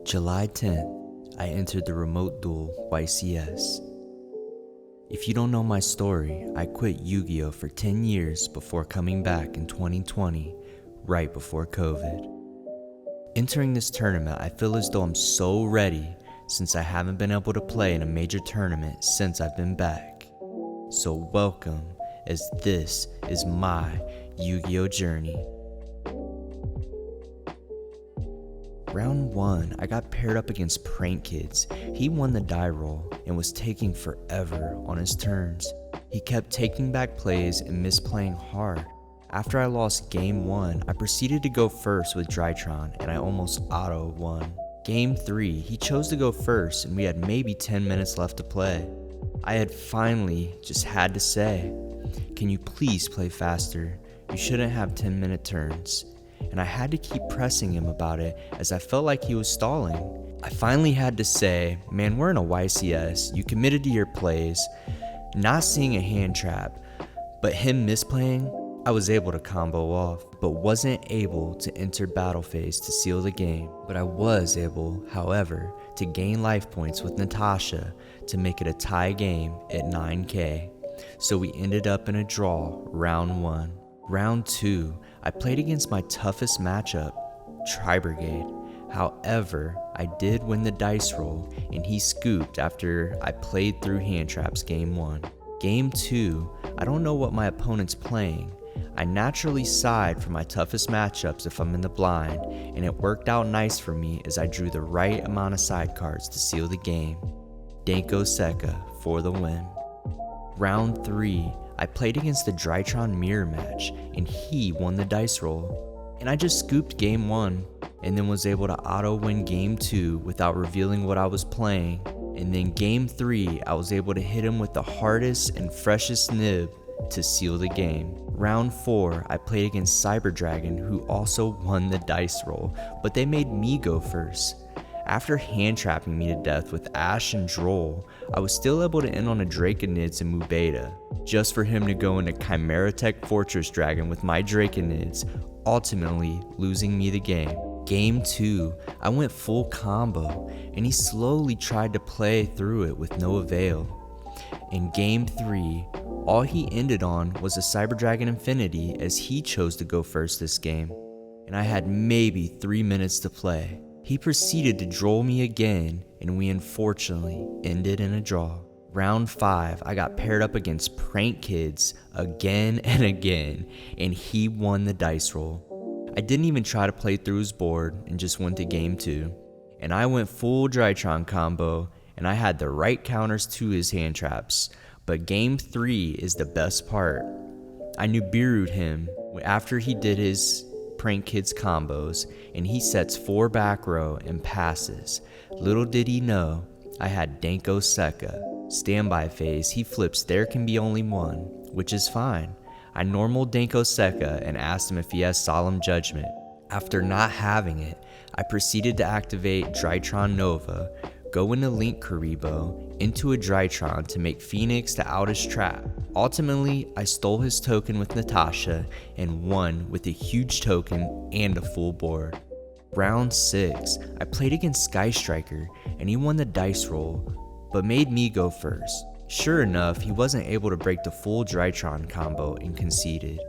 July 10th, I entered the remote Duel YCS. If you don't know my story, I quit Yu-Gi-Oh for 10 years before coming back in 2020, right before COVID. Entering this tournament, I feel as though I'm so ready since I haven't been able to play in a major tournament since I've been back. So welcome, as this is my Yu-Gi-Oh journey. Round 1, I got paired up against Prank Kids. He won the die roll and was taking forever on his turns. He kept taking back plays and misplaying hard. After I lost game 1, I proceeded to go first with Drytron and I almost auto won. Game 3, he chose to go first and we had maybe 10 minutes left to play. I had finally just had to say, "Can you please play faster? You shouldn't have 10-minute turns." And I had to keep pressing him about it as I felt like he was stalling. I finally had to say, "Man, we're in a YCS, you committed to your plays." Not seeing a hand trap, but him misplaying, I was able to combo off, but wasn't able to enter battle phase to seal the game. But I was able, however, to gain life points with Natasha to make it a tie game at 9k. So we ended up in a draw, round 1. Round 2, I played against my toughest matchup, Tri-Brigade. However, I did win the dice roll and he scooped after I played through hand traps game 1. Game 2, I don't know what my opponent's playing. I naturally side for my toughest matchups if I'm in the blind, and it worked out nice for me as I drew the right amount of side cards to seal the game. Danko Seka for the win. Round 3, I played against the Drytron mirror match and he won the dice roll. And I just scooped game 1 and then was able to auto win game 2 without revealing what I was playing. And then game 3, I was able to hit him with the hardest and freshest nib to seal the game. Round 4, I played against Cyber Dragon, who also won the dice roll, but they made me go first. After hand trapping me to death with Ash and Droll, I was still able to end on a Draconids and Mubeta, just for him to go into Chimera Tech Fortress Dragon with my Draconids, ultimately losing me the game. Game 2, I went full combo, and he slowly tried to play through it with no avail. In game 3, all he ended on was a Cyber Dragon Infinity as he chose to go first this game, and I had maybe 3 minutes to play. He proceeded to droll me again, and we unfortunately ended in a draw. Round 5, I got paired up against Prank Kids again and again, and he won the dice roll. I didn't even try to play through his board and just went to game 2. And I went full Drytron combo, and I had the right counters to his hand traps. But game 3 is the best part. I Nibiru'd him after he did his Prank Kids combos, and he sets 4 back row and passes. Little did he know, I had Danko Seka. Standby phase, he flips There Can Be Only One, which is fine. I normal Danko Seka and asked him if he has Solemn Judgment. After not having it, I proceeded to activate Drytron Nova, go into Link Karibo, into a Drytron to make Phoenix to out his trap. Ultimately, I stole his token with Natasha and won with a huge token and a full board. Round 6, I played against Sky Striker and he won the dice roll, but made me go first. Sure enough, he wasn't able to break the full Drytron combo and conceded.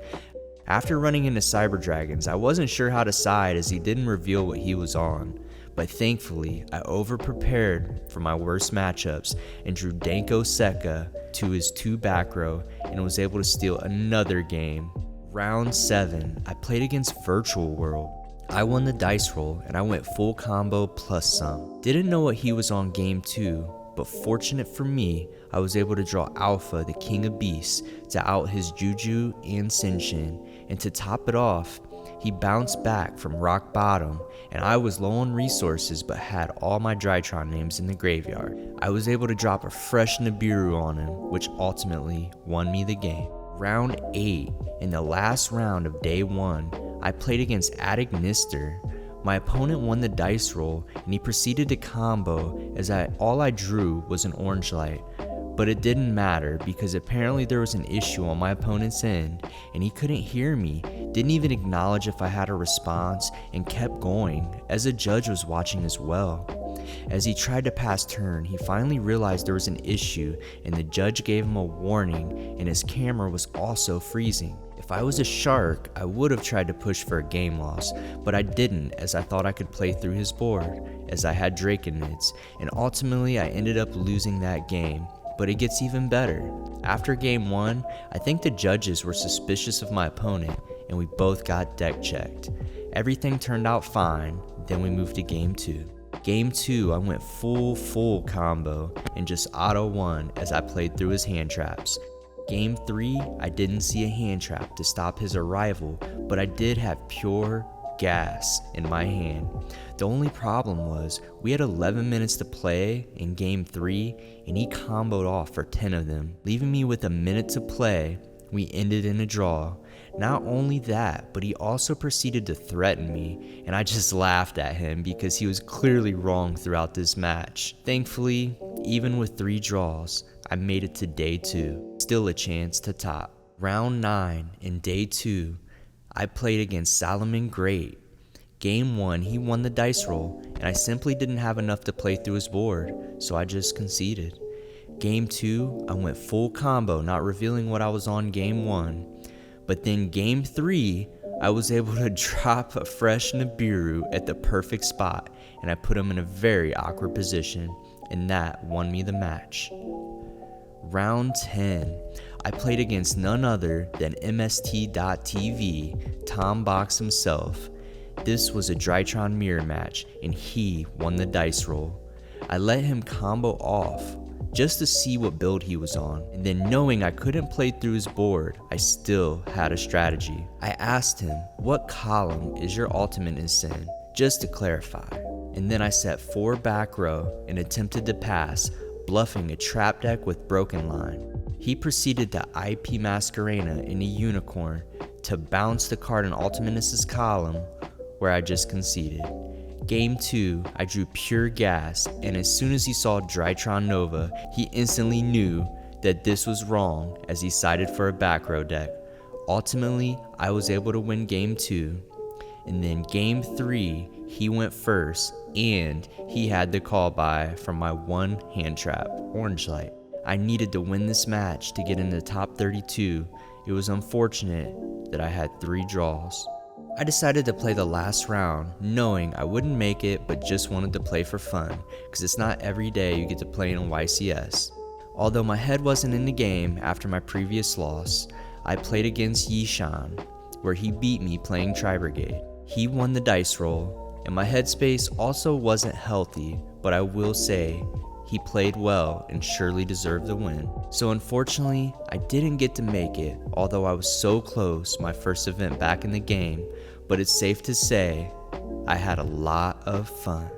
After running into Cyber Dragons, I wasn't sure how to side as he didn't reveal what he was on. But thankfully, I over-prepared for my worst matchups and drew Danko Seka to his 2 back row and was able to steal another game. Round 7, I played against Virtual World. I won the dice roll and I went full combo plus some. Didn't know what he was on game 2, but fortunate for me, I was able to draw Alpha, the King of Beasts, to out his Juju and Senshin, and to top it off, he bounced back from rock bottom, and I was low on resources but had all my Drytron names in the graveyard. I was able to drop a fresh Nibiru on him, which ultimately won me the game. Round 8, in the last round of day 1, I played against Attic Nister. My opponent won the dice roll, and he proceeded to combo as all I drew was an orange light. But it didn't matter because apparently there was an issue on my opponent's end and he couldn't hear me, didn't even acknowledge if I had a response, and kept going as a judge was watching as well. As he tried to pass turn, he finally realized there was an issue and the judge gave him a warning, and his camera was also freezing. If I was a shark, I would have tried to push for a game loss, but I didn't, as I thought I could play through his board, as I had Drake in mids, and ultimately I ended up losing that game. But it gets even better. After game 1, I think the judges were suspicious of my opponent, and we both got deck checked. Everything turned out fine, then we moved to game 2. Game 2, I went full combo and just auto won as I played through his hand traps. Game 3, I didn't see a hand trap to stop his arrival, but I did have pure gas in my hand. The only problem was we had 11 minutes to play in game 3 and he comboed off for 10 of them, leaving me with a minute to play. We ended in a draw. Not only that, but he also proceeded to threaten me, and I just laughed at him because he was clearly wrong throughout this match. Thankfully, even with 3 draws, I made it to day 2, still a chance to top. Round 9 in day 2, I played against Solomon Great. Game 1, he won the dice roll, and I simply didn't have enough to play through his board, so I just conceded. Game 2, I went full combo, not revealing what I was on game 1. But then game 3, I was able to drop a fresh Nibiru at the perfect spot, and I put him in a very awkward position, and that won me the match. Round 10, I played against none other than MST.TV, Tom Box himself. This was a Drytron mirror match, and he won the dice roll. I let him combo off, just to see what build he was on, and then knowing I couldn't play through his board, I still had a strategy. I asked him, what column is your ultimate in, just to clarify, and then I set 4 back row and attempted to pass, bluffing a trap deck with broken line. He proceeded to IP Masquerena in a unicorn to bounce the card in Ultimatus's column, where I just conceded. Game 2, I drew pure gas, and as soon as he saw Drytron Nova, he instantly knew that this was wrong as he sided for a back row deck. Ultimately, I was able to win game 2, and then game 3, he went first, and he had the call by from my 1 hand trap, Orange Light. I needed to win this match to get in the top 32. It was unfortunate that I had 3 draws. I decided to play the last round, knowing I wouldn't make it but just wanted to play for fun, because it's not every day you get to play in YCS. Although my head wasn't in the game after my previous loss, I played against Yishan, where he beat me playing Tri-Brigade. He won the dice roll, and my headspace also wasn't healthy, but I will say, he played well and surely deserved the win. So unfortunately, I didn't get to make it, although I was so close my first event back in the game, but it's safe to say, I had a lot of fun.